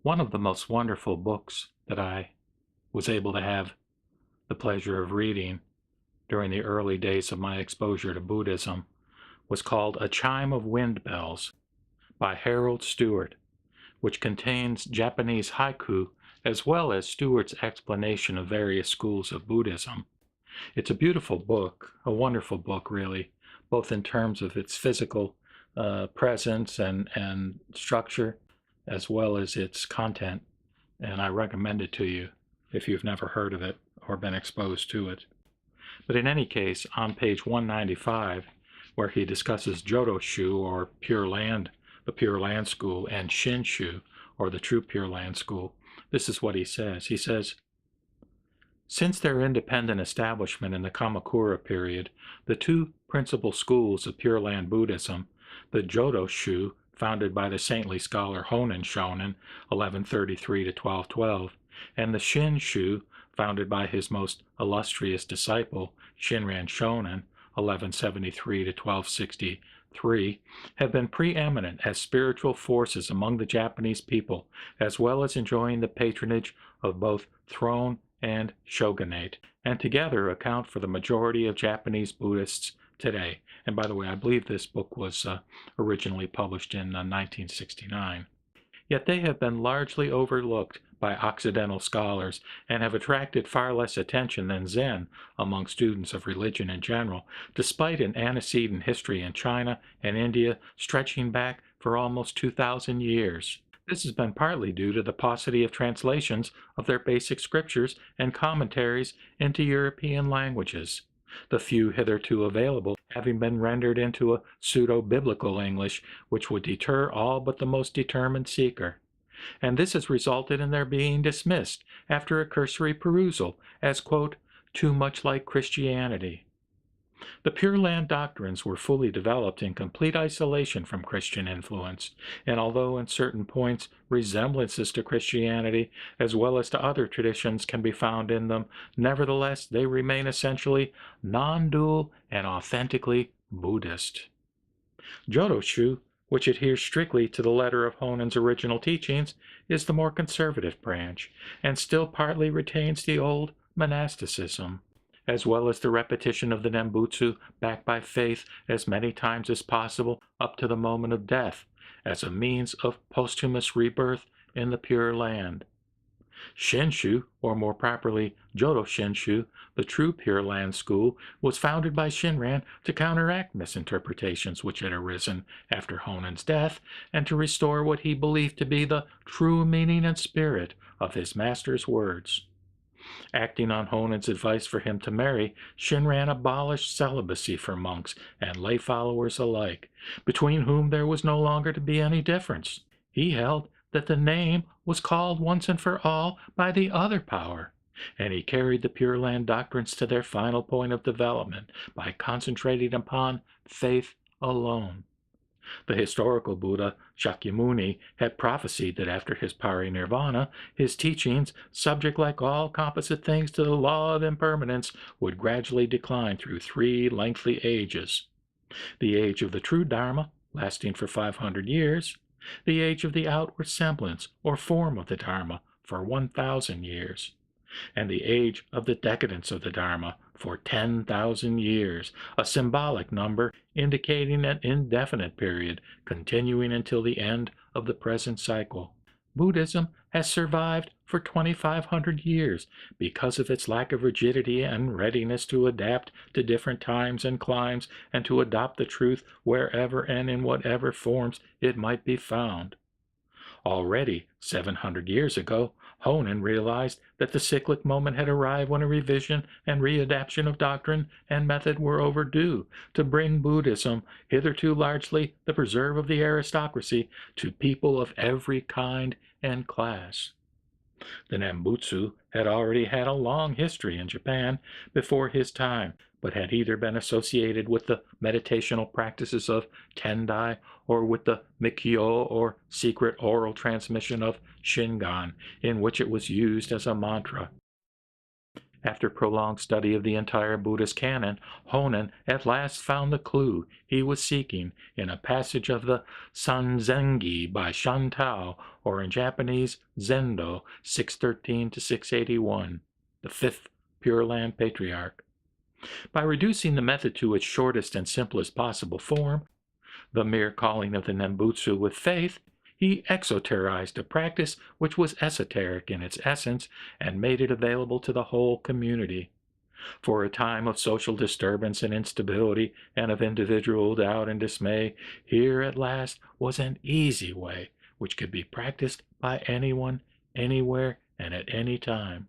One of the most wonderful books that I was able to have the pleasure of reading during the early days of my exposure to Buddhism was called A Chime of Windbells by Harold Stewart, which contains Japanese haiku as well as Stewart's explanation of various schools of Buddhism. It's a beautiful book, a wonderful book, really, both in terms of its physical presence and structure, as well as its content. And I recommend it to you if you've never heard of it or been exposed to it. But in any case, on page 195, where he discusses Jodo Shu, or Pure Land, the Pure Land School, and Shin Shu, or the True Pure Land School, this is what he says. He says, since their independent establishment in the Kamakura period, the two principal schools of Pure Land Buddhism, the Jodo Shu, founded by the saintly scholar Honen Shonin, 1133 to 1212, and the Shin Shu, founded by his most illustrious disciple, Shinran Shonin, 1173 to 1263, have been preeminent as spiritual forces among the Japanese people, as well as enjoying the patronage of both throne and shogunate, and together account for the majority of Japanese Buddhists today. And by the way, I believe this book was originally published in 1969. Yet they have been largely overlooked by Occidental scholars and have attracted far less attention than Zen among students of religion in general, despite an antecedent history in China and India stretching back for almost 2,000 years. This has been partly due to the paucity of translations of their basic scriptures and commentaries into European languages, the few hitherto available having been rendered into a pseudo-biblical English which would deter all but the most determined seeker. And this has resulted in their being dismissed after a cursory perusal as, quote, too much like Christianity. The Pure Land doctrines were fully developed in complete isolation from Christian influence, and although in certain points resemblances to Christianity as well as to other traditions can be found in them, nevertheless they remain essentially non-dual and authentically Buddhist. Jodo Shu, which adheres strictly to the letter of Honen's original teachings, is the more conservative branch, and still partly retains the old monasticism, as well as the repetition of the Nembutsu backed by faith as many times as possible up to the moment of death, as a means of posthumous rebirth in the Pure Land. Shinshu, or more properly Jodo Shinshu, the true Pure Land school, was founded by Shinran to counteract misinterpretations which had arisen after Honen's death and to restore what he believed to be the true meaning and spirit of his master's words. Acting on Honen's advice for him to marry, Shinran abolished celibacy for monks and lay followers alike, between whom there was no longer to be any difference. He held that the name was called once and for all by the other power, and he carried the Pure Land doctrines to their final point of development by concentrating upon faith alone. The historical Buddha, Shakyamuni, had prophesied that after his parinirvana, his teachings, subject like all composite things to the law of impermanence, would gradually decline through 3 lengthy ages. The age of the true Dharma, lasting for 500 years, the age of the outward semblance or form of the Dharma for 1,000 years, and the age of the decadence of the Dharma for 10,000 years, a symbolic number indicating an indefinite period continuing until the end of the present cycle. Buddhism has survived for 2,500 years because of its lack of rigidity and readiness to adapt to different times and climes and to adopt the truth wherever and in whatever forms it might be found. Already 700 years ago, Honen realized that the cyclic moment had arrived when a revision and readaptation of doctrine and method were overdue to bring Buddhism, hitherto largely the preserve of the aristocracy, to people of every kind and class. The Nembutsu had already had a long history in Japan before his time, but had either been associated with the meditational practices of Tendai or with the Mikyo, or secret oral transmission of Shingon, in which it was used as a mantra. After prolonged study of the entire Buddhist canon, Honen at last found the clue he was seeking in a passage of the Sanzengi by Shantao, or in Japanese, Zendo 613 to 681, the fifth Pure Land Patriarch. By reducing the method to its shortest and simplest possible form, the mere calling of the Nembutsu with faith, he exoterized a practice which was esoteric in its essence and made it available to the whole community. For a time of social disturbance and instability and of individual doubt and dismay, here at last was an easy way which could be practiced by anyone, anywhere, and at any time.